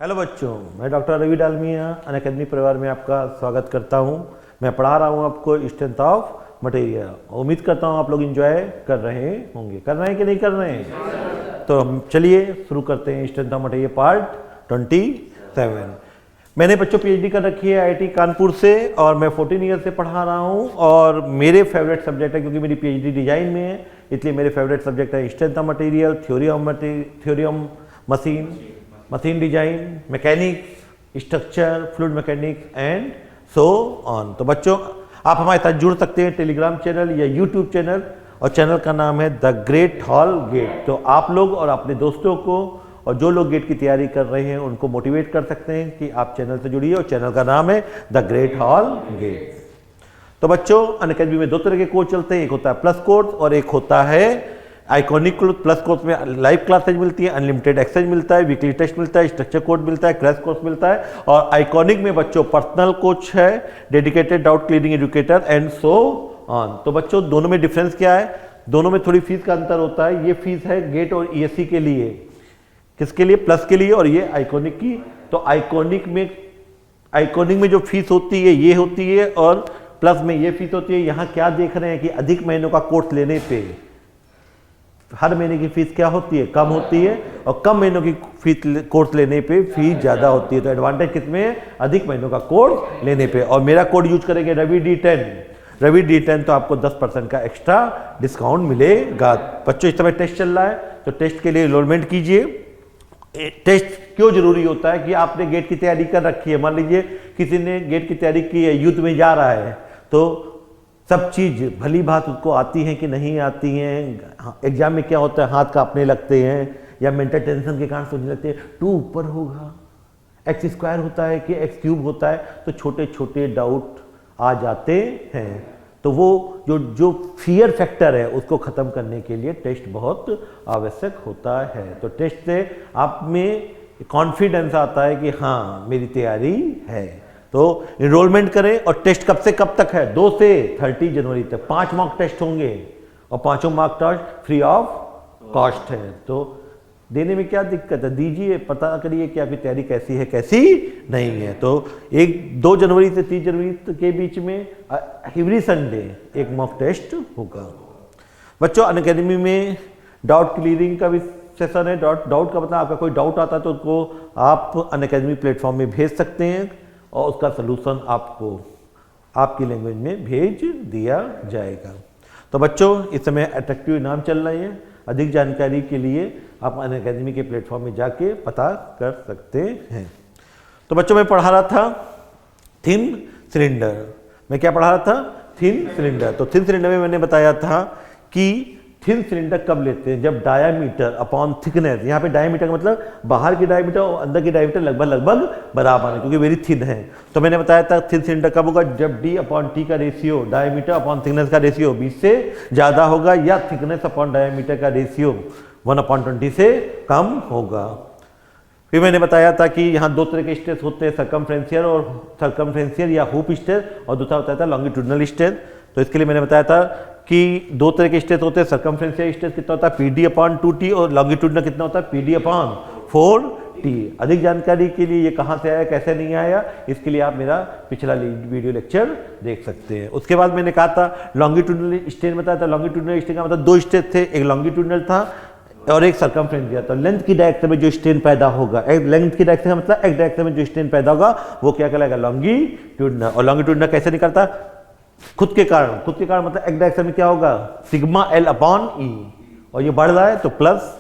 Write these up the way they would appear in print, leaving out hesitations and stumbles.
Hello बच्चों, मैं doctor Ravi Dalmia Unacademy परिवार में आपका स्वागत करता हूं। मैं पढ़ा रहा हूं आपको स्ट्रेंथ ऑफ मटेरियल। उम्मीद करता हूं आप लोग एंजॉय कर रहे होंगे। कर रहे हैं कि नहीं कर रहे हैं? तो हम चलिए शुरू करते हैं स्ट्रेंथ ऑफ मटेरियल पार्ट 27। मैंने बच्चों पीएचडी कर रखी है आईआईटी कानपुर से और मैं 14 ईयर से पढ़ा रहा हूँ। और मेरे फेवरेट सब्जेक्ट है, क्योंकि मेरी पीएचडी डिजाइन में है, इसलिए मेरे फेवरेट सब्जेक्ट है strength of material, theory of machine, machine design, mechanics, structure, fluid mechanics and so on. तो बच्चों आप हमारे साथ जुड़ सकते हैं टेलीग्राम चैनल या यूट्यूब चैनल, और चैनल का नाम है द ग्रेट हॉल गेट। तो आप लोग और अपने दोस्तों को और जो लोग गेट की तैयारी कर रहे हैं उनको मोटिवेट कर सकते हैं कि आप चैनल से जुड़िए, और चैनल का नाम है द ग्रेट हॉल गेट। तो बच्चों अनअकैडमी में दो तरह के कोर्स चलते हैं, एक होता है प्लस कोर्स और एक होता है आइकॉनिक कोर्स। प्लस कोर्स में लाइव क्लासेज मिलती है, अनलिमिटेड एक्सरसाइज मिलता है, वीकली टेस्ट मिलता है, स्ट्रक्चर कोर्स मिलता है, क्रैश कोर्स मिलता है। और आइकॉनिक में बच्चों पर्सनल कोच है, dedicated doubt clearing educator and so on. तो बच्चों दोनों में डिफरेंस क्या है? दोनों में थोड़ी फीस का अंतर होता है। ये फीस है गेट और ईएससी के लिए, किसके लिए? प्लस के लिए, और ये आइकॉनिक की। तो आइकॉनिक में जो फीस होती है ये होती है, और प्लस में ये फीस होती है। यहाँ क्या देख रहे हैं कि अधिक महीनों का कोर्स लेने पे हर महीने की फीस क्या होती है? कम होती है, और कम महीनों की फीस कोर्स लेने पे फीस ज़्यादा होती है। तो एडवांटेज किसमें है? अधिक महीनों का कोर्स लेने पे। और मेरा कोड यूज करेंगे रवि D10, तो आपको 10% का एक्स्ट्रा डिस्काउंट मिलेगा। बच्चों इस समय टेस्ट चल रहा है, तो टेस्ट के लिए एनरोलमेंट कीजिए। टेस्ट क्यों जरूरी होता है कि आपने गेट की तैयारी कर रखी है। मान लीजिए किसी ने गेट की तैयारी की है, युद्ध में जा रहा है, तो सब चीज भली बात उसको आती है कि नहीं आती हैं। एग्जाम में क्या होता है, हाथ कांपने लगते हैं या मेंटल टेंशन के कारण सोचने लगते हैं 2 ऊपर होगा, x स्क्वायर होता है कि x क्यूब होता है। तो छोटे छोटे डाउट आ जाते हैं। तो वो जो फियर फैक्टर है उसको खत्म करने के लिए टेस्ट बहुत आवश्यक होता है। तो टेस्ट से आप में कॉन्फिडेंस आता है कि हाँ मेरी तैयारी है। तो इनरोलमेंट करें। और टेस्ट कब से कब तक है? 2 से 30 जनवरी तक 5 मॉक टेस्ट होंगे, और 5 mock test free of cost है। तो देने में क्या दिक्कत है? दीजिए, पता करिए कि आपकी तैयारी कैसी है कैसी नहीं है। तो 2 जनवरी से 30 जनवरी के बीच में एवरी संडे एक मॉक टेस्ट होगा। बच्चों अनअकैडमी में डाउट क्लियरिंग का भी सेशन है। डाउट का मतलब आपका कोई डाउट आता है तो उसको आप अनअकैडमी प्लेटफॉर्म में भेज सकते हैं, और उसका सलूशन आपको आपकी लैंग्वेज में भेज दिया जाएगा। तो बच्चों इस समय अट्रैक्टिव इनाम चल रहे हैं। अधिक जानकारी के लिए आप अनअकैडमी के प्लेटफॉर्म में जाके पता कर सकते हैं। तो बच्चों मैं पढ़ा रहा था थिन सिलेंडर। मैं क्या पढ़ा रहा था? Thin cylinder. तो थिन सिलेंडर में मैंने बताया था कि थिन सिलेंडर कब लेते हैं? जब डायामीटर अपॉन थिकनेस, यहाँ पे डायामीटर का मतलब बाहर की डायामीटर और अंदर की डायामीटर लगभग बराबर है, क्योंकि वेरी थिन है। तो मैंने बताया था थिन सिलेंडर कब होगा? जब d अपॉन t का रेशियो, डायामीटर अपॉन थिकनेस का रेशियो 20 से ज़्यादा होगा, या थिकनेस अपॉन डायामीटर का रेशियो 1/20 से कम होगा। फिर मैंने बताया था कि यहाँ 2 तरह के स्ट्रेस होते हैं, सर्कमफ्रेंशियल या हुप स्ट्रेस, और दूसरा बताया था लॉन्गिट्यूडनल स्ट्रेस। तो इसके लिए मैंने बताया था कि 2 तरह के स्ट्रेस होते हैं। सर्कमफ्रेंशियल स्ट्रेस कितना होता है? PD/2t, और लॉन्गिट्यूडनल कितना होता है? PD/4t। अधिक जानकारी के लिए ये कहाँ से आया कैसे नहीं आया, इसके लिए आप मेरा पिछला वीडियो लेक्चर देख सकते हैं। उसके बाद मैंने कहा था लॉन्गिट्यूडनल स्ट्रेन बताया था। लॉन्गिट्यूडनल स्ट्रेन का मतलब 2 स्ट्रेस थे, एक लॉन्गिट्यूडनल था और एक सर्कमफ्रेंशियल। तो लेंथ की डायरेक्शन में जो स्ट्रेन पैदा होगा, लेंथ की डायरेक्शन का मतलब एक डायरेक्शन में जो स्ट्रेन पैदा होगा वो क्या कहलाएगा? लॉन्गिट्यूडनल। और लॉन्गिट्यूडनल कैसे निकलता? खुद के कारण मतलब एक डायरेक्शन में क्या होगा? सिग्मा L/E, और ये बढ़ रहा है तो प्लस।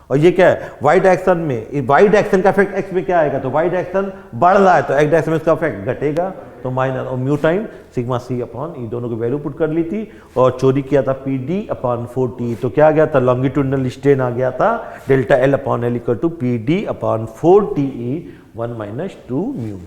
और ये क्या है? वाई डायरेक्शन में, वाई डायरेक्शन का इफेक्ट एक्स में क्या आएगा? तो वाई डायरेक्शन बढ़ रहा है तो एक डायरेक्शन में इसका इफेक्ट घटेगा, तो माइनस। और म्यू टाइम सिग्मा C/E, दोनों की वैल्यू पुट कर ली थी, और चोरी किया था PD/4t। तो क्या आ गया था? लॉन्गिट्यूडनल स्ट्रेन आ गया था डेल्टा L/L = PD/4te 1 - 2 म्यू।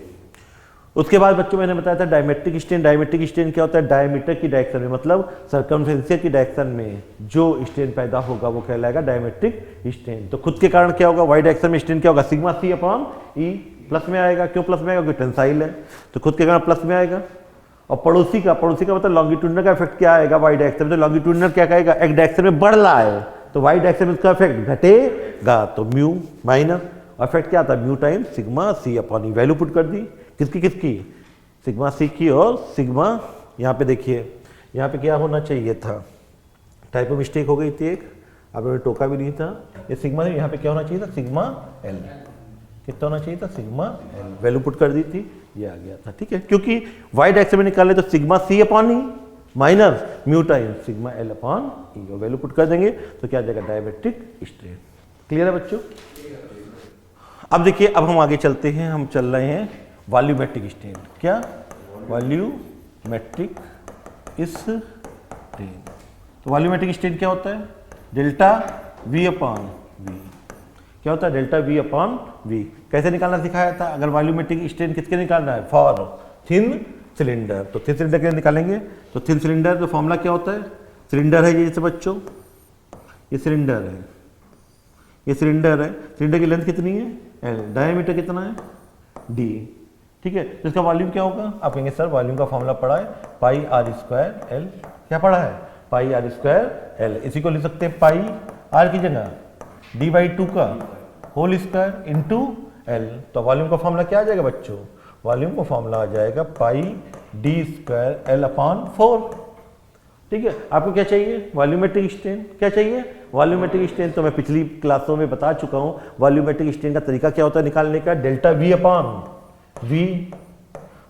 उसके बाद बच्चों मैंने बताया था डायमेट्रिक स्ट्रेन। डायमेट्रिक स्ट्रेन क्या होता है? डायमीटर की डायरेक्शन में, मतलब सर्कमफ्रेंशियल की डायरेक्शन में जो स्ट्रेन पैदा होगा वो कहलाएगा डायमेट्रिक स्ट्रेन। तो खुद के कारण क्या होगा? वाई डायरेक्शन में स्ट्रेन क्या होगा? सिग्मा C/E प्लस में आएगा। क्यों प्लस में आएगा? क्योंकि टेंसाइल है, तो खुद के कारण प्लस में आएगा। और पड़ोसी का मतलब लॉन्गिट्यूडनल का इफेक्ट क्या आएगा? वाई डायरेक्शन में। तो लॉन्गिट्यूडनल क्या कहेगा? एक डायरेक्शन में बढ़ रहा है तो वाई डायरेक्शन में उसका इफेक्ट घटेगा, तो म्यू माइनस। और इफेक्ट क्या था, mu times sigma C upon E. Value put कर दी किसकी किसकी, सिग्मा सी की और सिग्मा, यहाँ पे देखिए यहाँ पे क्या होना चाहिए था, टाइप ऑफ मिस्टेक हो गई थी एक, आपने टोका भी नहीं था, ये सिग्मा यहाँ पे क्या होना चाहिए था, सिग्मा एल, कितना होना चाहिए था, सिग्मा एल। वैल्यू पुट कर दी थी, ये आ गया था, ठीक है। क्योंकि वाई डायरेक्शन में निकाले तो sigma C upon E minus mu times sigma L upon E, और वैल्यू पुट कर देंगे तो क्या आ जाएगा, डायमेट्रिक स्ट्रेन। क्लियर है बच्चों। अब देखिए, अब हम आगे चलते हैं, हम चल रहे हैं वॉल्यूमेट्रिक स्ट्रेन। क्या, वॉल्यूमेट्रिक स्ट्रेन। तो वॉल्यूमेट्रिक स्ट्रेन क्या होता है, डेल्टा वी अपॉन वी। क्या होता है, डेल्टा वी अपॉन वी। कैसे निकालना सिखाया था, अगर वॉल्यूमेट्रिक स्ट्रेन किसके निकालना है, फॉर थिन सिलेंडर। तो थिन सिलेंडर के लिए निकालेंगे, तो थिन सिलेंडर का फॉर्मूला क्या होता है, सिलेंडर है ये, जैसे बच्चों ये सिलेंडर है, ये सिलेंडर है, सिलेंडर की लेंथ कितनी है एल, डायमीटर कितना है डी, ठीक है। तो इसका वॉल्यूम क्या होगा, आप कहेंगे सर वॉल्यूम का फॉर्मूला पढ़ा है, पाई आर स्क्वायर एल। क्या पढ़ा है, पाई आर स्क्वायर एल। इसी को लिख सकते हैं पाई आर की जगह डी बाई 2 का होल स्क्वायर इंटू एल। तो वॉल्यूम का फॉर्मूला क्या आ जाएगा बच्चों, वॉल्यूम का फॉर्मूला आ जाएगा पाई डी स्क्वायर एल अपॉन 4, ठीक है। आपको क्या चाहिए, वॉल्यूमेट्रिक स्ट्रेन। क्या चाहिए, वॉल्यूमेट्रिक स्ट्रेन। तो मैं पिछली क्लासों में बता चुका हूं, वॉल्यूमेट्रिक स्ट्रेन का तरीका क्या होता है निकालने का, delta V upon V.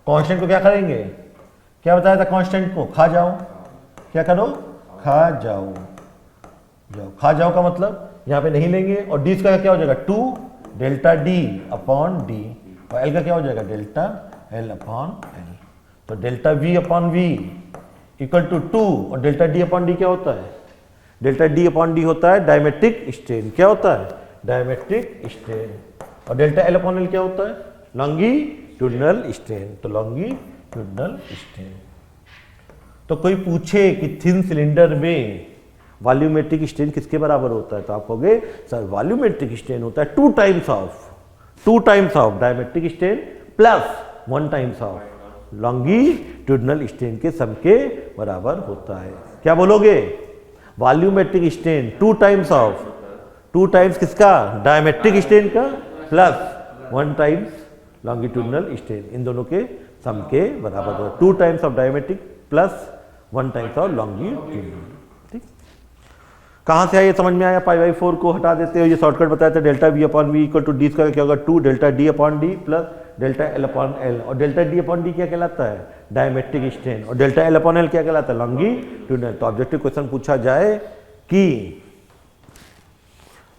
Constant को क्या करेंगे, क्या बताया था कांस्टेंट को, खा जाओ, क्या करो, खा जाओ, जाओ खा जाओ का मतलब यहाँ पे नहीं लेंगे, और डी का क्या हो जाएगा 2 डेल्टा डी अपॉन डी, और एल का क्या हो जाएगा डेल्टा एल अपॉन एल। तो delta V upon V equal to 2, और डेल्टा डी अपॉन डी क्या होता है, डेल्टा डी अपॉन डी होता है डायमेट्रिक स्ट्रेन। क्या होता है, डायमेट्रिक स्ट्रेन। और डेल्टा एल अपॉन एल क्या होता है, लॉन्गिट्यूडिनल स्ट्रेन। तो लॉन्गिट्यूडिनल स्ट्रेन। तो कोई पूछे कि थिन सिलेंडर में वॉल्यूमेट्रिक स्ट्रेन किसके बराबर होता है, तो आप कहोगे सर वॉल्यूमेट्रिक स्ट्रेन होता है 2 times of diametric strain plus 1 times of longitudinal strain के सम के बराबर होता है। क्या बोलोगे, वॉल्यूमेट्रिक स्ट्रेन 2 टाइम्स किसका, डायमेट्रिक स्ट्रेन का प्लस 1 टाइम्स लॉन्गिट्यूडिनल स्ट्रेन, इन दोनों के सम के बराबर होता है। 2 times of diametric plus 1 times of longitudinal. ठीक, कहां से आया, समझ में आया। पाई बाई 4 को हटा देते हो, ये शॉर्टकट बताया था, delta V upon V equal to D square क्या होगा 2 delta D upon D plus delta L upon L. और डेल्टा डी अपॉन डी क्या कहलाता है, डायमेट्रिक स्ट्रेन, और डेल्टा एल अपॉन एल क्या कहलाता है, लॉन्गिट्यूडिनल। तो ऑब्जेक्टिव क्वेश्चन पूछा जाए कि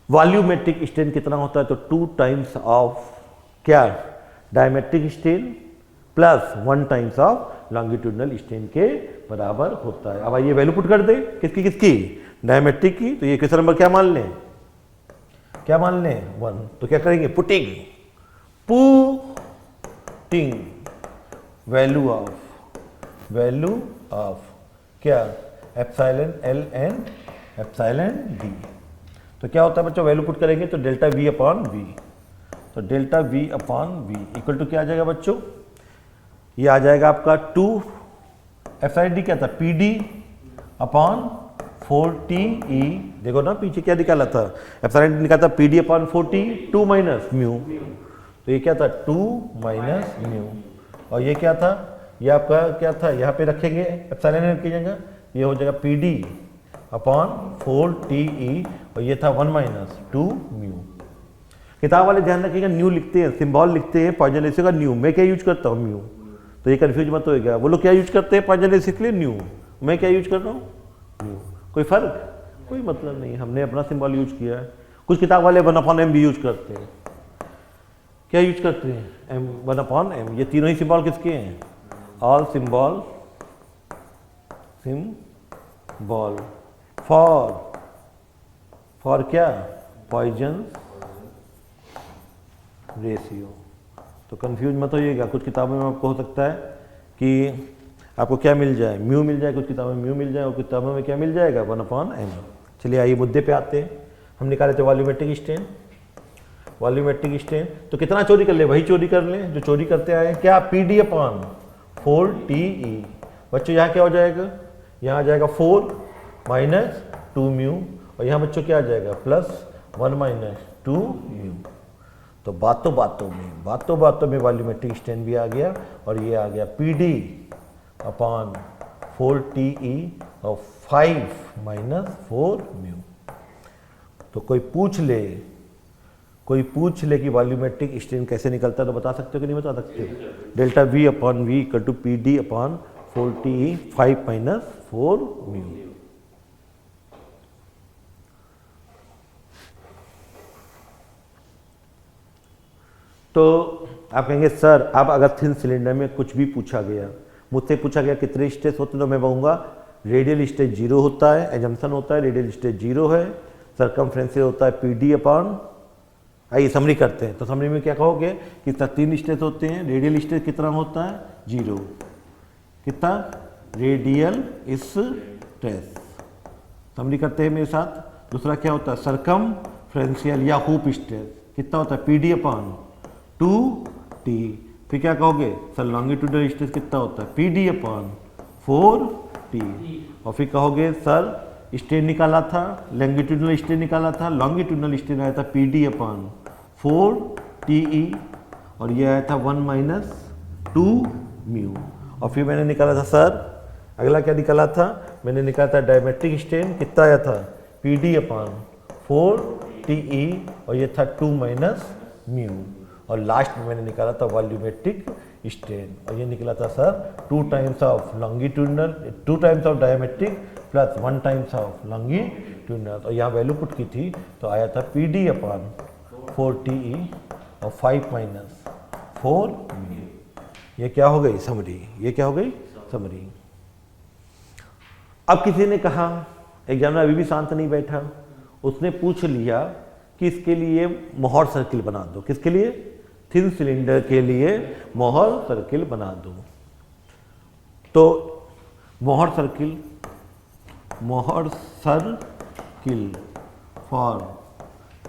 वॉल्यूमेट्रिक स्ट्रेन कितना होता है, तो 2 टाइम्स ऑफ क्या, diametric strain plus 1 times of longitudinal strain के बराबर होता है। अब आइए वैल्यू पुट कर दे, किसकी किसकी, डायमेट्रिक की। तो ये क्वेश्चन नंबर क्या मान लें, 1। तो क्या करेंगे, पुटिंग वैल्यू ऑफ क्या, epsilon L and epsilon D. तो क्या होता है बच्चों, वैल्यू पुट करेंगे तो डेल्टा वी अपॉन वी। तो delta V upon V equal to क्या आ जाएगा बच्चों, ये आ जाएगा आपका 2 एप्सिलॉन डी क्या था, पी डी अपॉन 4TE। देखो ना पीछे क्या निकाला था, एप्सिलॉन निकाला था P D upon 4T 2 minus mu. तो ये क्या था 2 माइनस म्यू, और ये क्या था, ये आपका क्या था, यहाँ पे रखेंगे एप्सिलॉन की जगह, ये हो जाएगा पी डी अपॉन 4TE, और ये था 1 माइनस 2 म्यू। किताब वाले ध्यान रखिएगा, न्यू लिखते हैं, सिंबल लिखते हैं पॉइजन रेशियो का न्यू। मैं क्या यूज करता हूँ, म्यू। तो ये कंफ्यूज मत होएगा, वो लोग क्या यूज करते हैं पॉइजन रेशियो के लिए, न्यू। मैं क्या यूज कर रहा हूँ, म्यू। कोई फर्क, कोई मतलब नहीं, हमने अपना सिंबल यूज किया है। कुछ किताब वाले 1/m भी यूज करते हैं। क्या यूज करते हैं, m 1/m। ये तीनों ही सिंबल किसके हैं, ऑल सिंबल फॉर क्या, पॉइजन रेशियो। तो कंफ्यूज मत होइएगा, कुछ किताबों में आपको हो सकता है कि आपको क्या मिल जाए, म्यू मिल जाए, कुछ किताबों में म्यू मिल जाए, और किताबों में क्या मिल जाएगा 1/m। चलिए आइए मुद्दे पे आते हैं। हम निकाले थे वॉल्यूमेट्रिक स्ट्रेन। तो कितना चोरी कर ले, वही चोरी कर ले जो चोरी करते आए, क्या, पी डी अपॉन 4TE। बच्चों यहाँ क्या हो जाएगा, यहाँ आ जाएगा 4 माइनस 2 म्यू, और यहाँ बच्चों क्या आ जाएगा प्लस 1 माइनस 2 म्यू। तो बातों बातों में वॉल्यूमेट्रिक स्ट्रेन भी आ गया और ये आ गया PD अपॉन 4TE और 5 माइनस 4 म्यू। तो कोई पूछ ले कि वॉल्यूमेट्रिक स्ट्रेन कैसे निकलता है तो बता सकते हो कि नहीं बता सकते हो? Delta V upon V equal to PD upon 4TE 5 minus 4 mu. तो आप कहेंगे सर अब अगर थिन सिलेंडर में कुछ भी पूछा गया, मुझसे पूछा गया कितने स्टेज होते हैं, तो मैं कहूँगा रेडियल स्टेज 0 होता है, एजम्पशन होता है रेडियल स्टेज 0 है, सर्कमफ्रेंशियल होता है PD अपॉन। आइए समरी करते हैं। तो समरी में क्या कहोगे कि 3 स्टेज होते हैं, रेडियल स्टेज कितना होता है 0, कितना रेडियल स्टेज। समरी करते हैं मेरे साथ। दूसरा क्या होता है सर्कमफ्रेंशियल या हुप स्टेज, कितना होता है PD अपॉन 2T। फिर क्या कहोगे सर लॉन्गिट्यूडल स्ट्रेस कितना होता है PD अपॉन 4T। और फिर कहोगे सर स्ट्रेन निकाला था, लॉन्गिट्यूडल स्ट्रेन निकाला था, लॉन्गिट्यूडल स्ट्रेन आया था PD अपॉन 4TE और ये आया था 1 माइनस 2 म्यू। और फिर मैंने निकाला था सर, अगला क्या निकाला था, मैंने निकाला था डायमेट्रिक स्ट्रेन, कितना आया था PD अपॉन 4TE और ये था 2 माइनस म्यू। और लास्ट में मैंने निकाला था वॉल्यूमेट्रिक स्ट्रेन और ये निकला था sir 2 times of longitudinal, 2 times of diametric plus 1 times of longitudinal. और यहाँ वैल्यू पुट की थी तो आया था PD अपॉन 4TE और 5 माइनस 4 म्यू। ये क्या हो गई समरी, ये क्या हो गई समरी। अब किसी ने कहा, एग्जामिनर अभी भी शांत नहीं बैठा, उसने पूछ लिया कि इसके लिए मोहर सर्किल बना दो। किसके लिए? थिन सिलेंडर के लिए मोहर सर्किल बना दो। तो मोहर सर्किल फॉर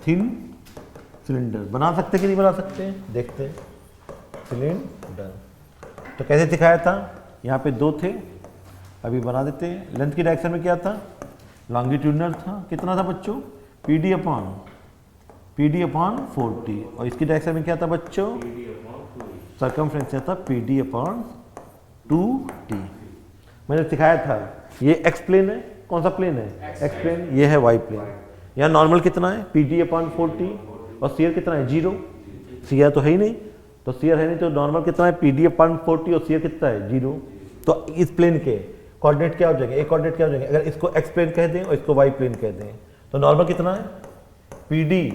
थिन सिलेंडर बना सकते कि नहीं बना सकते, देखते हैं। सिलेंडर तो कैसे दिखाया था, यहाँ पे 2 थे, अभी बना देते हैं। लेंथ की डायरेक्शन में क्या था, लॉन्गिट्यूडनल था, कितना था बच्चों PD अपॉन 4T। और इसकी डायरेक्शन में क्या था बच्चों, सर्कमफ्रेंशियल था PD अपॉन 2T। मैंने सिखाया था ये एक्स प्लेन है, कौन सा प्लेन है एक्स प्लेन, ये है वाई प्लेन। यहाँ नॉर्मल कितना है PD अपॉन 4T और सीयर कितना है 0, सीयर तो है ही नहीं, तो सीयर है नहीं तो नॉर्मल कितना है PD अपॉन 4T और सीयर कितना है 0। तो इस प्लेन के कोऑर्डिनेट क्या हो जाएंगे, एक कोऑर्डिनेट क्या हो जाएंगे, अगर इसको एक्स प्लेन कह दें और इसको वाई प्लेन कह दें तो नॉर्मल कितना है PD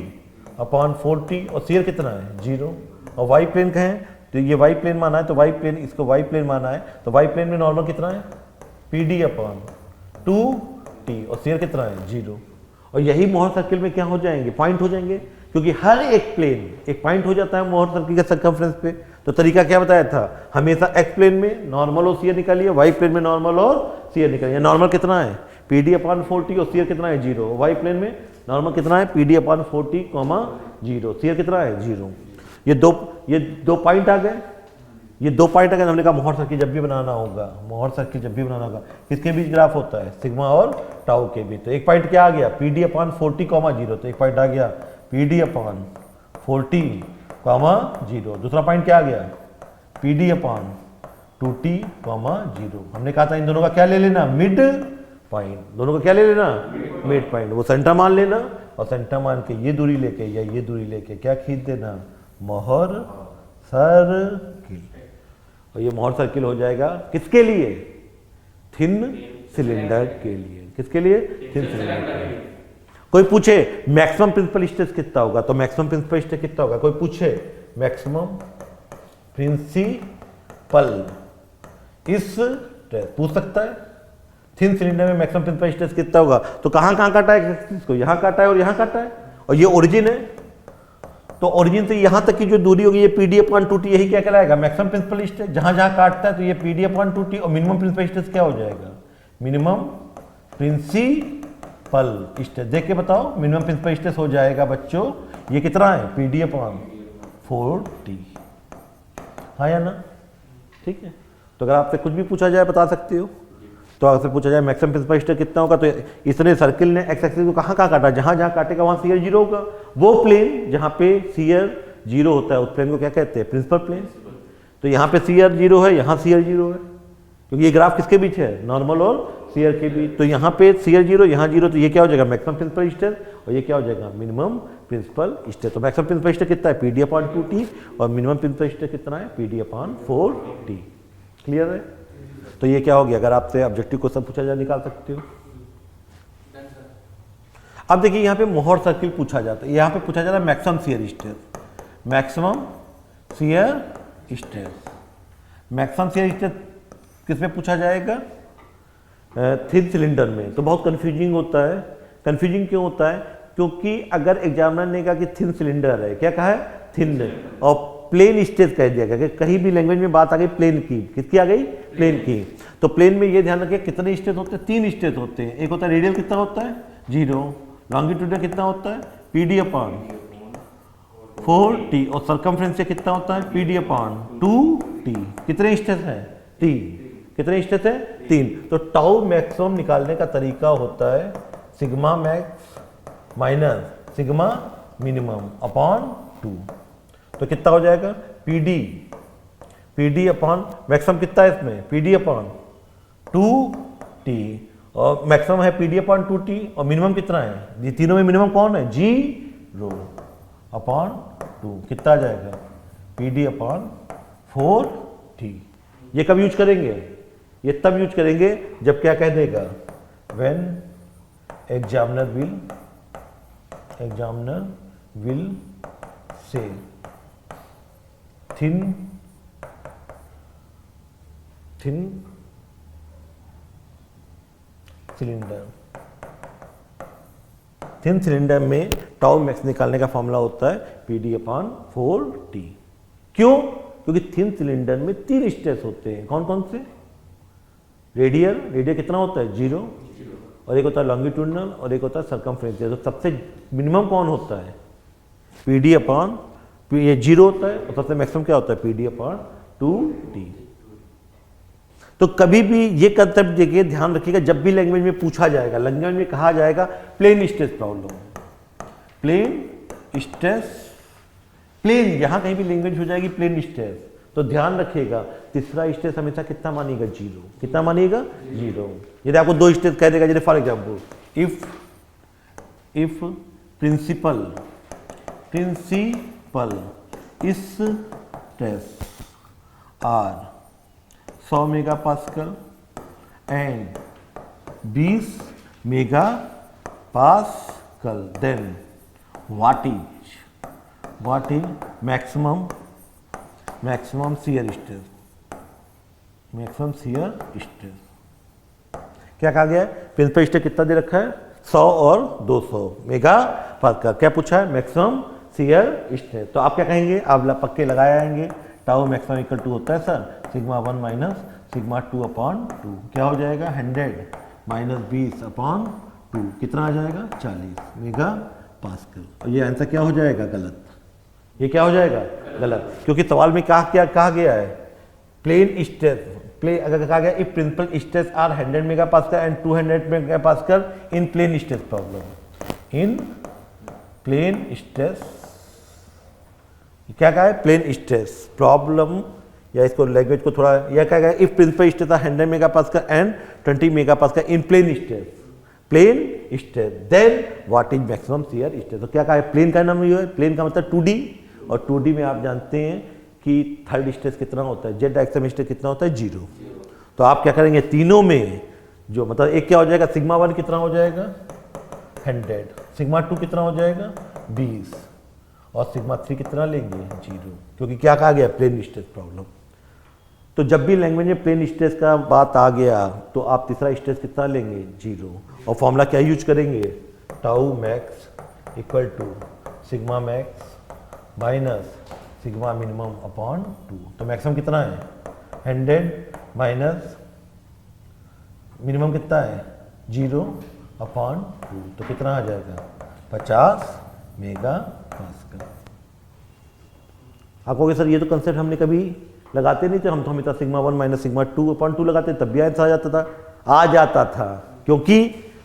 अपॉन 4T और सीयर कितना है 0। और वाई प्लेन कहें तो ये वाई प्लेन माना है तो वाई प्लेन, इसको वाई प्लेन माना है तो वाई प्लेन में नॉर्मल कितना है PD अपॉन 2T और सीयर कितना है 0। और यही मोहर सर्किल में क्या हो जाएंगे, पॉइंट हो जाएंगे, क्योंकि हर एक प्लेन एक पॉइंट हो जाता है मोहर सर्किल के सर्कमफ्रेंस पे। तो तरीका क्या बताया था, हमेशा एक्स प्लेन में नॉर्मल और सीयर निकालिए, वाई प्लेन में नॉर्मल और सीयर निकालिए। नॉर्मल कितना है PD अपॉन 4T और सीयर कितना है 0। वाई प्लेन में नॉर्मल कितना है PD अपॉन 4T, 0, सीयर कितना है 0। ये दो पॉइंट आ गए, ये 2 पॉइंट आ गए। हमने कहा मोहर सर्किल जब भी बनाना होगा, मोहर सर्किल जब भी बनाना होगा किसके बीच ग्राफ होता है, सिग्मा और टाउ के बीच। तो एक पॉइंट क्या आ गया PD अपॉन 4T, 0, तो एक पॉइंट आ गया PD अपॉन 4T, 0। दूसरा पॉइंट क्या आ गया PD अपॉन 2T, 0। हमने कहा था इन दोनों का क्या ले लेना, मिड पॉइंट, दोनों का क्या ले लेना मिड पॉइंट, वो सेंटर मान लेना और सेंटर मान के ये दूरी लेके या ये दूरी लेके क्या खींच देना, मोहर सर्किल। और ये मोहर सर्किल हो जाएगा किसके लिए, थिन सिलेंडर के लिए। किसके लिए, थिन सिलेंडर के लिए। कोई पूछे मैक्सिमम प्रिंसिपल स्ट्रेस कितना होगा, तो मैक्सिमम प्रिंसिपल स्ट्रेस कितना होगा, कोई पूछे मैक्सिमम प्रिंसिपल स्ट्रेस पूछ सकता है, थिन सिलेंडर में मैक्सिमम प्रिंसिपल स्ट्रेस कितना होगा। तो कहां काटा है इसको, यहां काटा है और यहां काटा है, और ये ओरिजिन है, तो ओरिजिन से यहां तक की जो दूरी होगी ये PD अपॉन 2T, यही क्या कहलाएगा मैक्सिमम प्रिंसिपल स्ट्रेस। जहां जहां काटता है तो ये PD अपॉन 2T और मिनिमम प्रिंसिपल स्ट्रेस क्या हो जाएगा, मिनिमम प्रिंसिपल स्ट्रेस। देख के बताओ, मिनिमम प्रिंसिपल स्ट्रेस हो जाएगा बच्चों ये कितना है PD अपॉन 4T, हाँ या ना, ठीक है। तो अगर आपसे कुछ भी पूछा जाए बता सकते हो। तो अगर पूछा जाए मैक्सिमम प्रिंसिपल स्ट्रेस कितना होगा, तो इसने सर्किल ने एक्स एक्सिस को कहाँ काटा, जहां जहां काटेगा वहां सीयर 0 होगा। वो प्लेन जहां पे सीयर जीरो होता है उस प्लेन को क्या कहते हैं? Principal plane. तो यहाँ पे सीयर जीरो है, यहाँ सीयर जीरो है, क्योंकि ये ग्राफ किसके बीच है? नॉर्मल और सीयर के बीच। तो यहाँ पे सीयर जीरो, यहाँ जीरो, तो ये क्या हो जाएगा? मैक्सिमम प्रिंसिपल स्ट्रेस, और ये क्या हो जाएगा? Minimum principal stress. तो मैक्सिमम प्रिंसिपल स्ट्रेस कितना है? PD अपॉन 2T, और मिनिमम प्रिंसिपल स्ट्रेस कितना है? PD upon 4T। क्लियर है? तो ये क्या हो गया? अगर आपसे ऑब्जेक्टिव क्वेश्चन पूछा जाए निकाल सकते हो। अब देखिए यहाँ पे मोहर सर्किल पूछा जाता है, यहाँ पे पूछा जा रहा है maximum shear stress, maximum shear stress. Maximum shear stress किस में पूछा जाएगा? थिन सिलेंडर में। तो बहुत कंफ्यूजिंग होता है। कंफ्यूजिंग क्यों होता है? क्योंकि अगर एग्जामिनर ने कहा कि थिन सिलेंडर है, क्या कहा है? थिन, और प्लेन स्ट्रेस कह दिया गया, कि कहीं भी लैंग्वेज में बात आ गई प्लेन की, किसकी आ गई? प्लेन की। तो प्लेन में ये ध्यान रखिए कितने स्ट्रेस होते हैं? 3 स्ट्रेस होते हैं। एक होता है रेडियल, कितना होता है? 0। लॉन्गिट्यूडल कितना होता है? PD अपॉन 4T, और सर्कमफ्रेंस से कितना होता है? PD upon 2T। कितने स्ट्रेस है? 3। कितने स्ट्रेस है? 3। तो टाउ मैक्सिमम निकालने का तरीका होता है sigma max minus sigma minimum upon 2। तो कितना हो जाएगा? PD अपॉन मैक्सिमम कितना है इसमें? PD अपॉन 2T, और मैक्सिमम है PD अपॉन 2T, और मिनिमम कितना है? ये तीनों में मिनिमम कौन है? 0 अपॉन 2। कितना आ जाएगा? PD upon 4T। ये कब यूज करेंगे? ये तब यूज करेंगे जब क्या कह देगा? When examiner will say thin cylinder. Thin cylinder में टाउ मैक्स निकालने का फॉर्मूला होता है PD अपॉन 4T। क्यों? क्योंकि थिन सिलेंडर में 3 स्ट्रेस होते हैं। कौन कौन से? रेडियल कितना होता है? 0, और एक होता है लॉन्गिट्यूडनल, और एक होता है सर्कमफ्रेंशियल। तो सबसे मिनिमम कौन होता है? PD अपॉन, ये 0 होता है, और सबसे मैक्सिमम क्या होता है? PD upon 2T। तो कभी भी ये कंसेप्ट देखिए, ध्यान रखिएगा, जब भी लैंग्वेज में पूछा जाएगा, लैंग्वेज में कहा जाएगा plane stress problem, plane stress, plane, यहां कहीं भी लैंग्वेज हो जाएगी प्लेन स्ट्रेस, तो ध्यान रखिएगा तीसरा स्ट्रेस हमेशा कितना मानिएगा? 0। कितना मानिएगा? 0। यदि आपको 2 स्ट्रेस कह देगा, जैसे for example if principal stress are 100 mega pascal and 20 mega pascal, then what is maximum shear stress? Maximum shear stress क्या कहा गया है? प्रिंसिपल स्ट्रेस कितना दे रखा है? 100 और 200 मेगा पास्कल। क्या पूछा है? Maximum shear stress. तो आप क्या कहेंगे? आप पक्के लगाए आएंगे, टाउ मैक्सिमम इक्वल टू होता है sir sigma 1 minus sigma 2 upon 2। क्या हो जाएगा? 100 माइनस 20 अपॉन 2, कितना आ जाएगा? 40 मेगा पास्कल। और ये आंसर क्या हो जाएगा? गलत। ये क्या हो जाएगा? गलत, क्योंकि सवाल में कहा गया है प्लेन स्ट्रेस, अगर कहा गया if principal stress are 100 mega pascal and 200 mega pascal in plane stress problem, in plane stress, क्या कहा है? प्लेन स्ट्रेस प्रॉब्लम, या इसको लैंग्वेज को थोड़ा, यह क्या है? If principal stress are 100 mega pascal and 20 mega pascal in plane stress, then what is maximum shear stress. तो क्या कहा है? प्लेन का नाम ये है, प्लेन का मतलब 2D, और 2D में आप जानते हैं कि थर्ड स्ट्रेस कितना होता है? जेड एक्सिस स्ट्रेस कितना होता है? 0। तो आप क्या करेंगे? तीनों में जो मतलब एक क्या हो जाएगा? सिग्मा 1 कितना हो जाएगा? 100, सिग्मा 2 कितना हो जाएगा? 20, और सिग्मा 3 कितना लेंगे? 0, क्योंकि क्या कहा गया? Plane stress problem. तो जब भी लैंग्वेज में प्लेन स्ट्रेस का बात आ गया तो आप तीसरा स्ट्रेस कितना लेंगे? 0, और फॉर्मूला क्या यूज करेंगे? Tau max equal to sigma max minus sigma minimum upon 2। तो मैक्सिमम कितना है? 100 माइनस मिनिमम कितना है? 0 अपॉन 2, तो कितना आ जाएगा? 50 मेगा पास्कल। आप कहोगे सर ये तो कंसेप्ट हमने कभी लगाते नहीं थे, हम तो हमेशा सिग्मा 1 माइनस सिग्मा 2 अपॉन 2 लगाते, तब भी आंसर आ जाता था। क्योंकि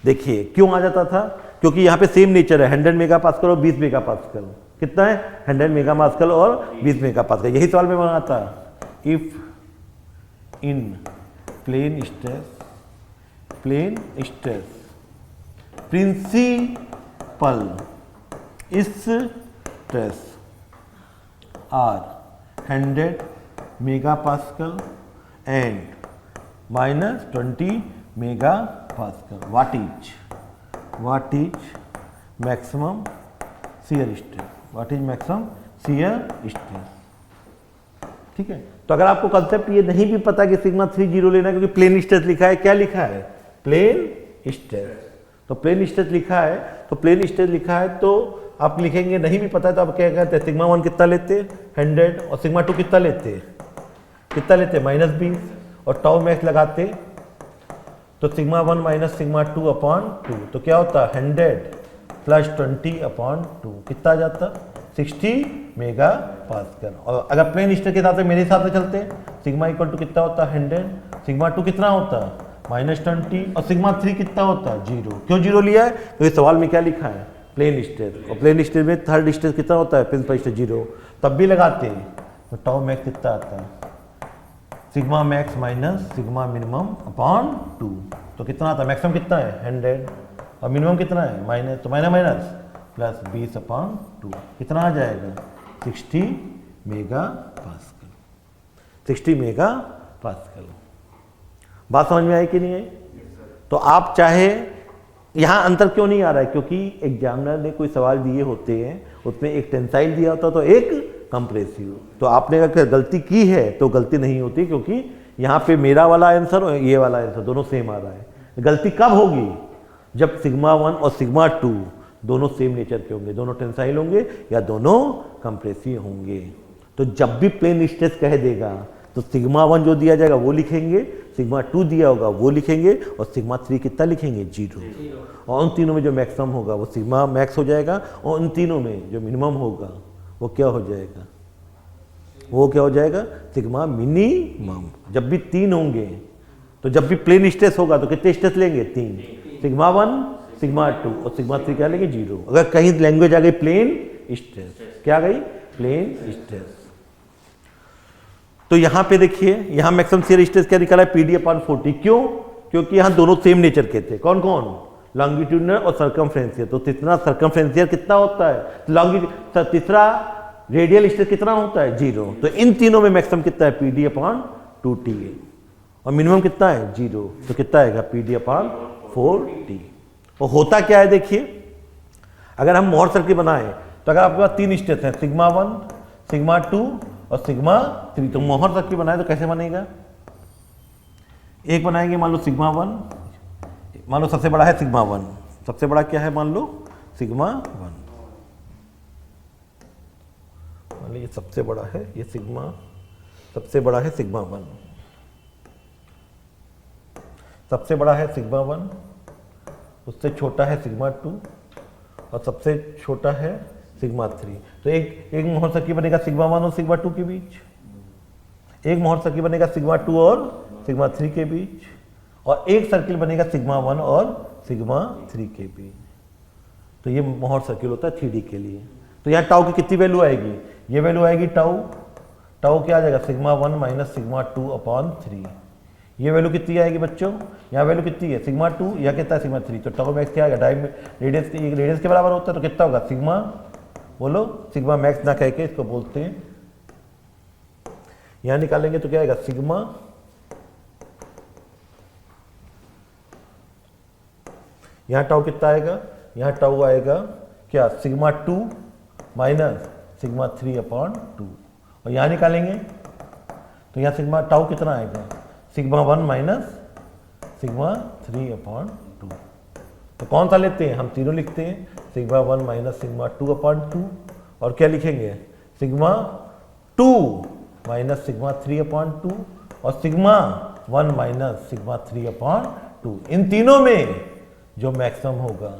देखिए क्यों आ जाता था? क्योंकि यहाँ पे सेम नेचर है, 100 मेगा पास्कल और 20 मेगा पास्कल, कितना है 100 मेगा पास्कल और 20 मेगा पास्कल। यही सवाल में बना था, if in plane stress principal stress are 100 mega pascal and -20 mega pascal, what is maximum shear stress, what is maximum shear stress. ठीक है, तो अगर आपको कंसेप्ट ये नहीं भी पता कि सिग्मा 3 जीरो लेना है, क्योंकि प्लेन स्ट्रेस लिखा है, क्या लिखा है प्लेन स्ट्रेस, तो प्लेन स्ट्रेस लिखा है, तो प्लेन स्ट्रेस लिखा है तो आप लिखेंगे, नहीं भी पता है तो आप क्या कहते हैं, सिग्मा 1 कितना लेते 100 और सिग्मा 2 कितना लेते -20 और टाउ मैक्स लगाते तो सिग्मा 1 माइनस सिग्मा 2 अपॉन 2, तो क्या होता 100 + 20 अपॉन 2, कितना आ जाता 60 मेगा पास्कल। और अगर प्लेन स्ट्रेस के हिसाब से मेरे हिसाब से चलते सिग्मा इक्वल टू कितना होता 100, सिग्मा 2 कितना होता -20 और सिग्मा 3 कितना होता 0। क्यों 0 लिया है, तो ये सवाल में क्या लिखा है प्लेन स्ट्रेस, और प्लेन स्ट्रेस में थर्ड स्ट्रेस कितना होता है प्रिंसिपल स्ट्रेस 0, तब भी लगाते हैं तो टाउ मैक्स कितना आता है sigma max minus sigma minimum upon 2, तो कितना आता है मैक्सिमम कितना है 100 और मिनिमम कितना है माइनस, तो माइनस प्लस 20 अपॉन 2, कितना आ जाएगा 60 मेगा पास्कल, 60 मेगा पास्कल। बात समझ में आई कि नहीं आई? तो आप चाहे यहाँ अंतर क्यों नहीं आ रहा है, क्योंकि एग्जामिनर ने कोई सवाल दिए होते हैं उसमें एक टेंसाइल दिया होता तो एक कंप्रेसिव, तो आपने अगर गलती की है तो गलती नहीं होती, क्योंकि यहाँ पे मेरा वाला आंसर और ये वाला आंसर दोनों सेम आ रहा है। गलती कब होगी, जब सिग्मा 1 और सिग्मा 2 दोनों सेम नेचर के होंगे, दोनों टेंसाइल होंगे या दोनों कंप्रेसिव होंगे। तो जब भी प्लेन स्ट्रेस कह देगा तो सिग्मा 1 जो दिया जाएगा वो लिखेंगे, सिग्मा 2 दिया होगा वो लिखेंगे और सिग्मा 3 कितना लिखेंगे 0, और उन तीनों में जो मैक्सिमम होगा वो सिग्मा मैक्स हो जाएगा, और उन तीनों में जो मिनिमम होगा वो क्या हो जाएगा, वो क्या हो जाएगा सिग्मा मिनिमम। जब भी 3 होंगे तो जब भी प्लेन स्ट्रेस होगा तो कितने स्ट्रेस लेंगे 3, सिग्मा 1 सिग्मा 2 और सिग्मा 3 क्या लेंगे 0। अगर कहीं लैंग्वेज आ गई प्लेन स्ट्रेस, क्या आ गई प्लेन स्ट्रेस, तो यहां पे देखिए यहां मैक्सिमम शियर स्ट्रेस क्या निकला है PD/40, क्यों, क्योंकि यहां दोनों सेम नेचर के थे, कौन कौन लॉन्गिट्यूडनल और सर्कमफ्रेंशियल, तो तीसरा सर्कमफ्रेंशियल कितना होता है, तीसरा रेडियल स्ट्रेस कितना होता है 0, तो इन तीनों में मैक्सिमम कितना है PD/2T और मिनिमम कितना है 0, तो कितना आएगा PD/4T। और होता क्या है देखिए, अगर हम मोहर सर्किल बनाए तो अगर आपके पास 3 स्ट्रेस हैं सिग्मा 1 सिग्मा 2 और सिग्मा 3, तो मोहर सर्किल बनाए तो कैसे बनेगा, एक बनाएंगे मान लो सिग्मा 1, मान लो सबसे बड़ा है सिग्मा 1, सबसे बड़ा क्या है मान लो सिग्मा 1, मान लो ये सबसे बड़ा है, ये सिग्मा सबसे बड़ा है सिग्मा 1, सबसे बड़ा है सिग्मा 1, उससे छोटा है सिग्मा 2 और सबसे छोटा है सिग्मा 3। तो एक मोहर सर्किल बनेगा सिग्मा 1 और सिग्मा 2 के बीच, एक मोहर सर्किल बनेगा सिग्मा 2 और सिग्मा 3 के बीच, और एक सर्किल बनेगा सिग्मा 1 और सिग्मा 3 के बीच। तो ये मोहर सर्किल होता है 3D के लिए। तो यहाँ टाउ की कितनी वैल्यू आएगी, ये वैल्यू आएगी टाउ क्या आ जाएगा सिग्मा 1 माइनस सिग्मा 2/3। ये वैल्यू कितनी आएगी बच्चों, यहाँ वैल्यू कितनी है सिग्मा 2 या कितना है सिग्मा 3, तो टाउ मैक्स क्या आएगा रेडियस के बराबर होता है, तो कितना होगा सिग्मा, बोलो सिग्मा मैक्स ना कह के इसको बोलते हैं, यहां निकालेंगे तो क्या आएगा सिग्मा, यहां टाउ कितना आएगा, यहां टाउ आएगा क्या सिग्मा 2 माइनस सिग्मा 3/2, और यहां निकालेंगे तो यहां सिग्मा टाउ कितना आएगा सिग्मा 1 माइनस सिग्मा 3/2। तो कौन सा लेते हैं, हम तीनों लिखते हैं सिग्मा 1 माइनस सिग्मा 2/2, और क्या लिखेंगे सिग्मा 2 माइनस सिग्मा 3/2 और सिग्मा 1 माइनस सिग्मा 3/2। इन तीनों में जो मैक्सिमम होगा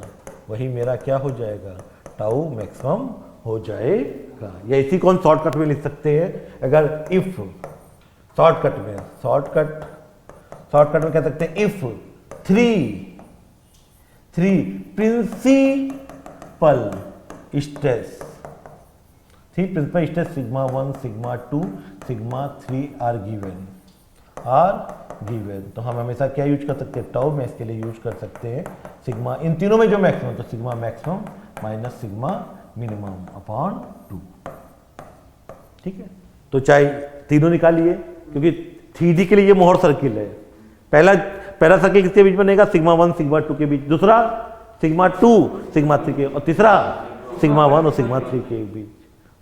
वही मेरा क्या हो जाएगा टाउ मैक्सिमम हो जाएगा। या इसी को हम शॉर्टकट में लिख सकते हैं, अगर इफ शॉर्टकट में कह सकते हैं if 3 principal three principal stage sigma 1 sigma 2 sigma 3 are given तो हम हमेशा क्या यूज कर सकते हैं, टाउ मैक्स के लिए यूज कर सकते हैं सिग्मा, इन तीनों में जो मैक्सिमम, तो sigma maximum minus sigma minimum upon 2। ठीक है, तो चाहे तीनों निकालिए, क्योंकि 3D के लिए ये मोहर सर्किल है। पहला सर्किल किसके बीच बनेगा, सिग्मा 1 सिग्मा 2 के बीच, दूसरा सिग्मा 2 सिग्मा 3 के, और तीसरा सिग्मा 1 और सिग्मा 3 के बीच।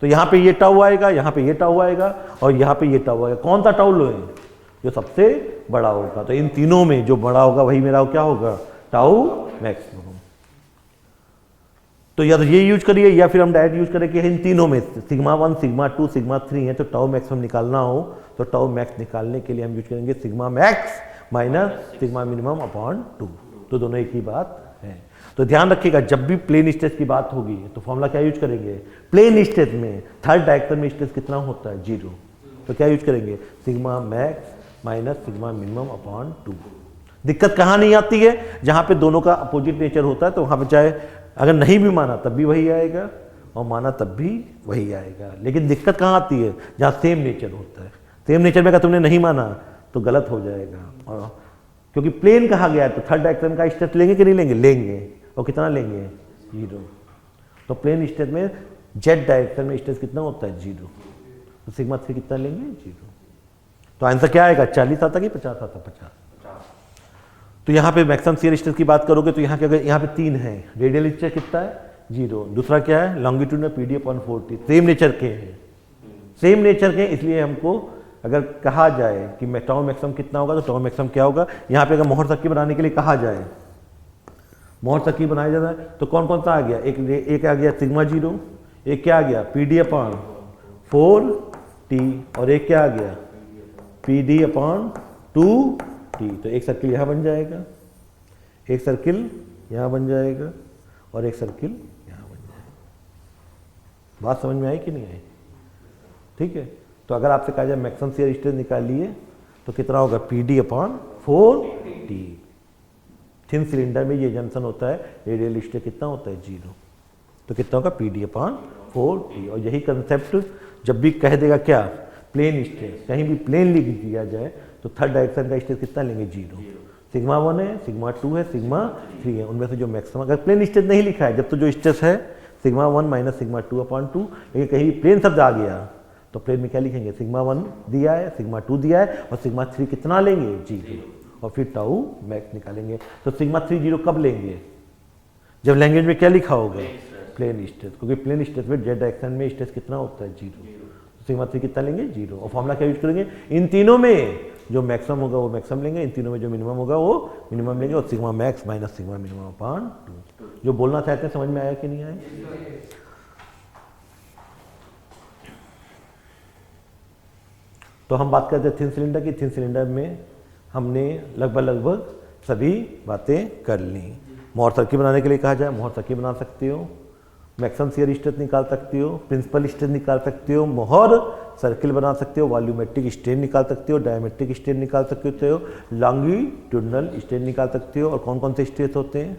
तो यहाँ पे ये टाउ आएगा, यहाँ पे ये टाउ आएगा, और यहाँ पे ये टाउ आएगा। कौन सा टाउ लो है, जो सबसे बड़ा होगा। तो इन तीनों में जो बड़ा होगा वही मेरा क्या होगा, टाउ मैक्सिमम। तो या तो ये यूज करिए या फिर हम डायरेक्ट यूज करें कि इन तीनों में सिग्मा 1 सिग्मा 2 सिग्मा 3 है, तो टाउ मैक्सिमम निकालना हो तो टाउ मैक्स निकालने के लिए हम यूज करेंगे sigma max minus sigma minimum upon 2। तो दोनों एक ही बात है। तो ध्यान रखिएगा, जब भी प्लेन स्ट्रेस की बात होगी तो फॉर्मूला क्या यूज करेंगे, प्लेन स्ट्रेस में थर्ड डायरेक्शन में स्ट्रेस कितना होता है, 0। तो क्या यूज करेंगे, sigma max minus sigma minimum upon 2। दिक्कत कहाँ नहीं आती है, जहां पे दोनों का अपोजिट नेचर होता है, तो वहां पे चाहे अगर नहीं भी माना तब भी वही आएगा और माना तब भी वही आएगा। लेकिन दिक्कत कहाँ आती है, जहाँ सेम नेचर होता है। सेम नेचर में अगर तुमने नहीं माना तो गलत हो जाएगा, और क्योंकि प्लेन कहा गया है तो थर्ड डायरेक्शन का स्ट्रेस लेंगे कि नहीं लेंगे, लेंगे। और कितना लेंगे, 0। तो प्लेन स्ट्रेस में जेड डायरेक्शन में स्ट्रेस कितना होता है, 0। तो सिग्मा 3 कितना लेंगे, 0। तो आंसर क्या आएगा, 40 आता कि 50 आता, 50। तो यहाँ पे मैक्सिमम शियर स्ट्रेस की बात करोगे तो यहाँ के अगर यहाँ पे 3 है, रेडियल स्ट्रेस कितना है, 0। दूसरा क्या है, longitude PD upon 40। Same nature के हैं, सेम नेचर के, इसलिए हमको अगर कहा जाए कि टाउ मैक्सिमम कितना होगा, तो टाउ मैक्सिमम क्या होगा। यहाँ पे अगर मोहर सर्किल बनाने के लिए कहा जाए, मोहर सर्किल बनाया जाता है तो कौन कौन सा आ गया, एक आ गया सिग्मा 0, एक क्या आ गया PD अपॉन 4T, और एक क्या आ गया PD अपॉन 2T। तो एक सर्किल यहाँ बन जाएगा, एक सर्किल यहाँ बन जाएगा, और एक सर्किल यहाँ बन जाएगा। बात समझ में आई कि नहीं आई, ठीक है। तो अगर आपसे कहा जाए मैक्सिमम शियर स्ट्रेस निकालिए तो कितना होगा, PD upon 4T। Thin cylinder में ये जंक्शन होता है, रेडियल स्ट्रेस कितना होता है, 0। तो कितना होगा, PD अपॉन 4T। और यही कंसेप्ट जब भी कह देगा क्या, प्लेन स्ट्रेस, कहीं भी प्लेन लिख दिया जाए तो थर्ड डायरेक्शन का स्ट्रेस कितना लेंगे, 0। सिग्मा 1 है, सिग्मा 2 है, सिग्मा 3 है, उनमें से जो मैक्सिमम, अगर प्लेन स्ट्रेस नहीं लिखा है, जब तो जो स्ट्रेस है सिग्मा 1 माइनस सिग्मा 2 अपॉन 2, लेकिन कहीं प्लेन शब्द आ गया तो प्लेन में क्या लिखेंगे, सिग्मा 1 दिया है, सिग्मा 2 दिया है, और सिग्मा 3 कितना लेंगे, 0। और फिर टाउ मैक्स निकालेंगे। तो सिग्मा 3 0 कब लेंगे, जब लैंग्वेज में क्या लिखा होगा, प्लेन स्ट्रेस, क्योंकि प्लेन स्ट्रेस में जेड डायरेक्शन में स्ट्रेस कितना होता है, 0। सिग्मा 3 कितना लेंगे, 0। और फॉर्मूला क्या यूज करेंगे, इन तीनों में जो मैक्सिमम होगा वो मैक्सिमम लेंगे, इन तीनों में जो मिनिमम होगा वो मिनिमम लेंगे, और sigma max minus sigma minimum upon 2। जो बोलना चाहते हैं समझ में आया कि नहीं आया। तो हम बात करते हैं थिन सिलेंडर की। थिन सिलेंडर में हमने लगभग सभी बातें कर ली। मोहर सर्किल बनाने के लिए कहा जाए, मोहर सर्किल बना सकते हो, मैक्सिमम शियर स्ट्रेस निकाल सकते हो, प्रिंसिपल स्ट्रेस निकाल सकते हो, मोहर सर्किल बना सकते हो, वॉल्यूमेट्रिक स्ट्रेन निकाल सकते हो, डायमेट्रिक स्ट्रेन निकाल सकते हो, लॉन्गिट्यूडनल स्ट्रेन निकाल सकते हो। और कौन कौन से स्ट्रेस होते हैं,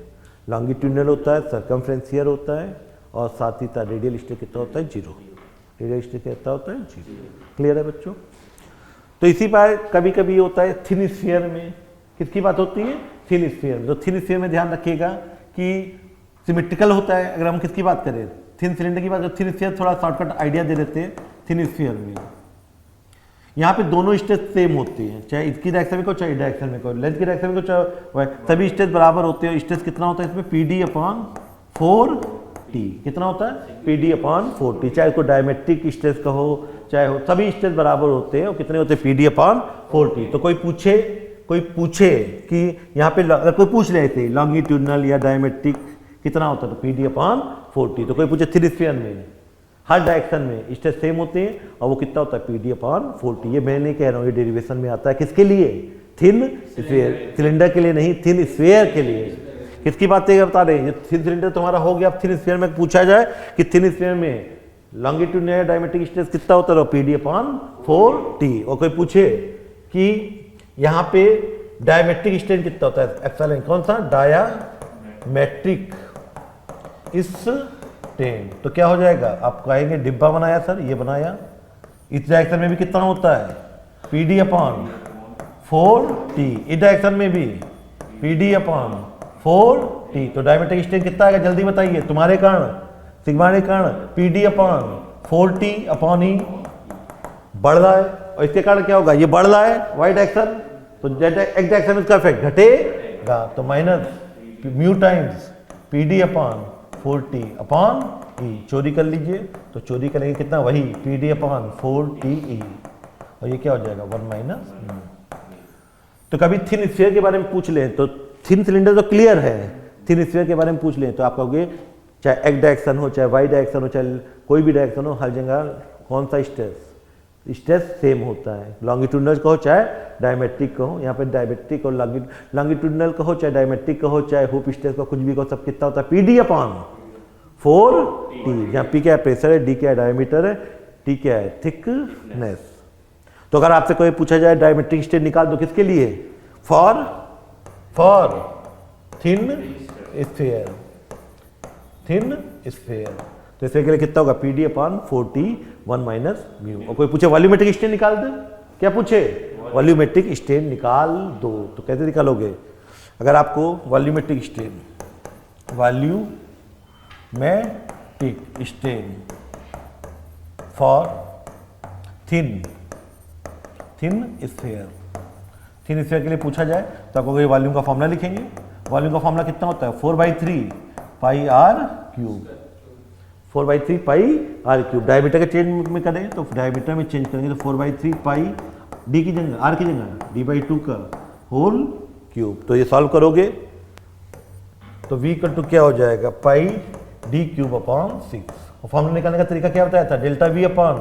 लॉन्गिट्यूडनल होता है, सर्कमफ्रेंशियल होता है, और साथ ही साथ रेडियल स्ट्रेस कितना होता है, 0। रेडियल स्ट्रेस कितना होता है, 0। क्लियर है बच्चों। तो इसी बार कभी कभी होता है थिन स्फीयर में, किसकी बात होती है, थिन स्फीयर में। तो थिन स्फीयर में ध्यान रखिएगा कि सिमेट्रिकल होता है। अगर हम किसकी बात करें, थिन सिलेंडर की बात करें, थिन स्फीयर थोड़ा शॉर्टकट आइडिया दे देते हैं। थिन स्फीयर में यहाँ पे दोनों स्ट्रेस सेम होते हैं, चाहे इसकी डायरेक्शन में को चाहे डायरेक्शन में को, लेंथ की डायरेक्शन में को चाहे, सभी स्ट्रेस बराबर होते हैं। स्ट्रेस कितना होता है इसमें, PD अपॉन 4T। कितना होता है, PD अपॉन 4T। चाहे उसको डायमेट्रिक स्ट्रेस कहो चाहे हो, सभी स्ट्रेस बराबर होते हैं। और कितने होते हैं, PD अपॉन 4T। तो कोई पूछे कि यहाँ पे अगर कोई पूछ रहे थे लॉन्गिट्यूडनल या डायमेट्रिक कितना होता है, तो PD अपॉन 4T। तो कोई पूछे थिन स्फीयर में हर डायरेक्शन में स्ट्रेस सेम होते हैं, और वो कितना होता है, PD अपॉन 4T। ये मैं नहीं कह रहा हूँ, ये डेरिवेशन में आता है। किसके लिए, थिन स्फीयर, सिलेंडर के लिए नहीं, थिन स्फीयर के लिए। किसकी बातें बता रहे हैं, थिन सिलेंडर तुम्हारा हो गया। अब थिन स्फीयर में पूछा जाए कि थिन स्फीयर में लॉन्गिट्यूडनल या डायमेट्रिक स्ट्रेस कितना होता है, PD अपॉन 4T। और कोई पूछे कि यहाँ पे डायमेट्रिक स्ट्रेन कितना होता है, एप्सिलॉन। कौन सा, डायामेट्रिक 10। तो क्या हो जाएगा, आप कहेंगे डिब्बा बनाया सर, ये बनाया, इस डायरेक्शन में भी कितना होता है PD अपॉन 4T, इस डायरेक्शन में भी PD अपॉन 4T। तो डायमेट्रिक स्ट्रेन कितना आएगा जल्दी बताइए, तुम्हारे कारण सिग्मा के कारण PD upon 4T upon E बढ़ रहा है, और इसके कारण क्या होगा, ये बढ़ रहा है वाई डायरेक्शन, तो एक्स डायरेक्शन में इसका इफेक्ट घटेगा, तो minus mu times PD upon 4T upon E। चोरी कर लीजिए, तो चोरी करेंगे कितना, वही PD अपॉन 4TE, और ये क्या हो जाएगा 1 माइनस म्यू। तो कभी थिन स्फीयर के बारे में पूछ लें, तो थिन सिलेंडर तो क्लियर है, थिन स्फीयर के बारे में पूछ लें तो आप कहोगे चाहे एक्स डायरेक्शन हो, चाहे वाई डायरेक्शन हो, चाहे कोई भी डायरेक्शन हो, हर जगह कौन सा स्ट्रेस सेम होता है। लॉन्गिट्यूडनल कहो चाहे डायमेट्रिक कहो, यहाँ पे डायमेट्रिक और लॉन्गिट्यूडनल कहो चाहे डायमेट्रिक कहो, चाहे हुप स्ट्रेस को कुछ भी कहो, सब कितना होता है PD अपॉन 4T, जहाँ P क्या है प्रेशर है, D क्या है डायमीटर है, T क्या है थिकनेस। तो अगर आपसे कोई पूछा जाए डायमेट्रिक स्ट्रेन निकाल दो किसके लिए, for thin sphere, thin sphere, तो इसके लिए कितना होगा PD upon 4T 1 minus mu. और कोई पूछे वॉल्यूमेट्रिक स्ट्रेन निकाल दे, क्या पूछे वॉल्यूमेट्रिक स्ट्रेन निकाल दो, तो कैसे निकालोगे, अगर आपको volumetric strain, volumetric strain for thin sphere, thin sphere के लिए पूछा जाए तो आपको वॉल्यूम का फॉर्मूला लिखेंगे, वॉल्यूम का फॉर्मूला कितना होता है 4/3 पाई r क्यूब, 4/3 पाई r क्यूब। डायमीटर के चेंज में करें तो डायमीटर में चेंज करेंगे तो 4/3 पाई d की जगह r की जगह d/2 का होल क्यूब। तो ये सॉल्व करोगे तो v इक्वल टू क्या हो जाएगा पाई d क्यूब अपॉन 6। और फॉर्मूला निकालने का तरीका क्या बताया था, delta v upon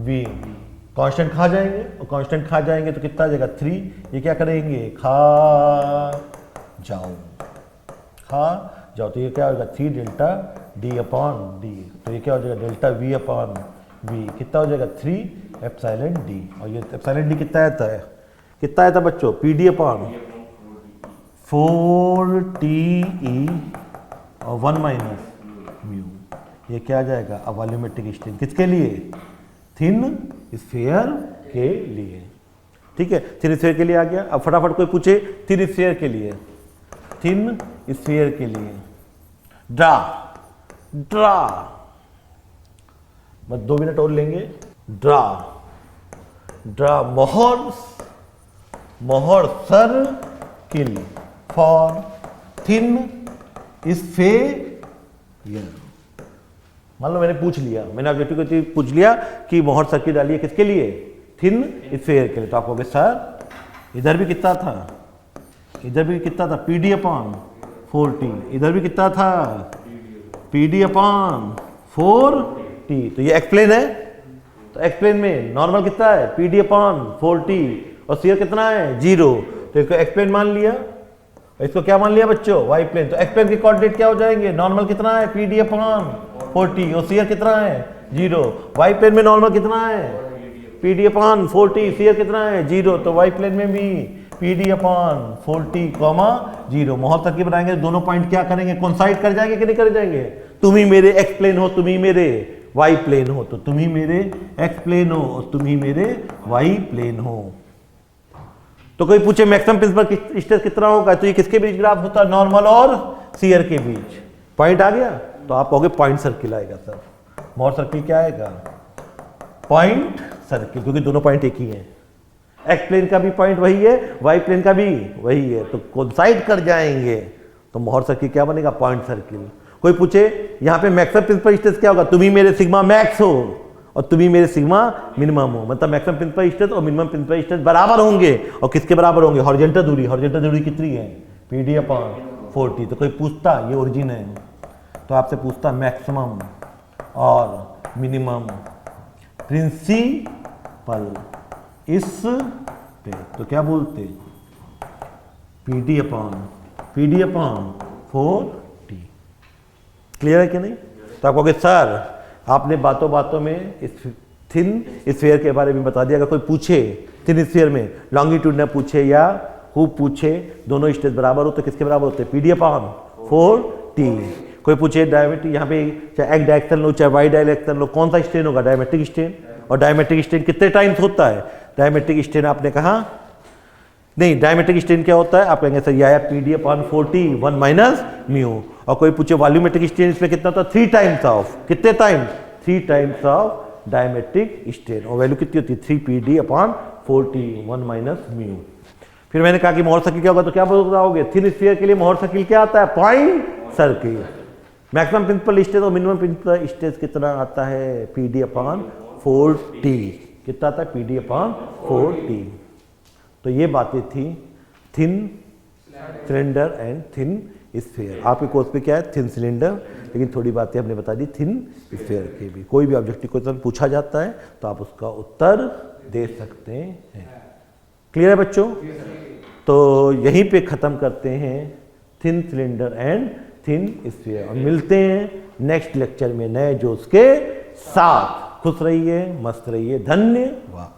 v, constant खा जाएंगे, और कांस्टेंट खा जाएंगे तो कितना आ जाएगा 3, ये क्या करेंगे खा जाओ, तो ये क्या होगा 3 डेल्टा d अपॉन d, तो ये क्या हो जाएगा डेल्टा v अपॉन v, कितना हो जाएगा 3 एप्सिलॉन d। और ये एप्सिलॉन d कितना आता है, कितना आया था बच्चों PD अपॉन 4TE और 1 माइनस म्यू। ये क्या आ जाएगा अब वॉल्यूमेट्रिक स्ट्रेन किसके लिए, थिन स्फीयर के लिए, ठीक है, थिन स्फीयर के लिए आ गया। अब फटाफट कोई पूछे थिन स्फीयर के लिए, थिन स्फीयर के लिए ड्रा बस 2 मिनट और लेंगे, ड्रा मोहर सर्किल फॉर थिन स्फीयर। मान लो मैंने पूछ लिया, मैंने ऑब्जेक्टिव को पूछ लिया कि मोहर सर्किल डालिए किसके लिए, थिन स्फीयर के लिए, तो आपको सर इधर भी कितना था, इधर भी कितना था PD अपॉन 4T, इधर भी कितना था PD अपॉन 4T, तो ये एक्सप्लेन है, तो एक्सप्लेन में नॉर्मल कितना है PD अपॉन 4T और शियर कितना है 0, तो इसको एक्सप्लेन मान लिया, इसको क्या मान लिया बच्चों वाई प्लेन, तो एक्सप्लेन के कोऑर्डिनेट क्या हो जाएंगे, नॉर्मल कितना है PD अपॉन 4T और शियर कितना है 0, वाई प्लेन में नॉर्मल कितना है PD अपॉन 4T, शियर कितना है 0, तो वाई प्लेन में भी PD अपॉन 4T, 0। मोहर सर्किल बनाएंगे दोनों पॉइंट क्या करेंगे, कोइंसाइड कर जाएंगे कि नहीं कर जाएंगे, तुम ही मेरे एक्स प्लेन हो, तुम ही मेरे वाई प्लेन हो, तो तुम ही मेरे एक्स प्लेन हो और तुम ही मेरे वाई प्लेन हो। तो कोई पूछे मैक्सिमम प्रिंसिपल स्ट्रेस कितना होगा, तो ये किसके बीच ग्राफ होता है, नॉर्मल और शियर के बीच। पॉइंट आ गया तो आप कहोगे पॉइंट सर्किल आएगा सर, मोहर सर्किल क्या आएगा पॉइंट सर्किल, क्योंकि दोनों पॉइंट एक ही है, एक्स प्लेन का भी पॉइंट वही है, वाई प्लेन का भी वही है, तो कोइंसाइड कर जाएंगे तो मोहर सर्किल क्या बनेगा पॉइंट सर्किल। कोई पूछे यहाँ पे मैक्सिमम प्रिंसिपल स्ट्रेस क्या होगा, तुम ही मेरे सिग्मा मैक्स हो और तुम ही मेरे सिग्मा मिनिमम हो, मतलब मैक्सिमम प्रिंसिपल स्ट्रेस और मिनिमम प्रिंसिपल स्ट्रेस बराबर होंगे, और किसके बराबर होंगे, हॉरिजॉन्टल दूरी कितनी है PD अपॉन 4T। तो कोई पूछता ये ओरिजिन है तो आपसे पूछता मैक्सिमम और मिनिमम प्रिंसिपल इस पे, तो क्या बोलते PD अपॉन 4T। क्लियर है कि नहीं, तो आप कहोगे सर आपने बातों बातों में इस थिन स्फीयर के बारे में बता दिया। अगर कोई पूछे थिन स्फीयर में लॉन्गिट्यूड पूछे या हुप पूछे, दोनों स्ट्रेस बराबर हो तो किसके बराबर होते हैं PD अपॉन 4T। कोई पूछे डायमेट्रिक, यहाँ पे चाहे एक्स डायरेक्शन लो चाहे वाई डायरेक्शन लो, कौन सा स्ट्रेन होगा? Diametric strain. और डायमेट्रिक स्ट्रेन कितने टाइम्स होता है? डायमेट्रिक स्ट्रेन आपने कहा नहीं, डायमेट्रिक स्ट्रेन क्या होता है? आप कहेंगे सर ये आया PD/40 1 माइनस म्यू। और कोई पूछे वॉल्यूमेट्रिक स्ट्रेन इसमें कितना होता है? 3 टाइम्स ऑफ, कितने time? 3 times of diametric strain. और वैल्यू कितनी होती है? 3PD/40 1 minus mu. फिर मैंने कहा कि मोहर सर्किल क्या होगा, तो क्या बताओगे? थिन स्फीयर के लिए मोहर सर्किल क्या आता है? Point circle. Maximum principal stress और मिनिमम प्रिंसिपल स्ट्रेस कितना आता है? PD/40। कितना आता है? PD/40। तो ये बातें थी thin cylinder and thin sphere. आपके कोर्स पे क्या है? थिन सिलेंडर, लेकिन थोड़ी बातें हमने बता दी थिन स्फीयर की भी। कोई भी ऑब्जेक्टिव क्वेश्चन पूछा जाता है तो आप उसका उत्तर दे सकते हैं। क्लियर है बच्चों? तो यहीं पे खत्म करते हैं thin cylinder and thin sphere, और मिलते हैं नेक्स्ट लेक्चर में नए जोश के साथ। खुश रहिए, मस्त रहिए, धन्यवाद।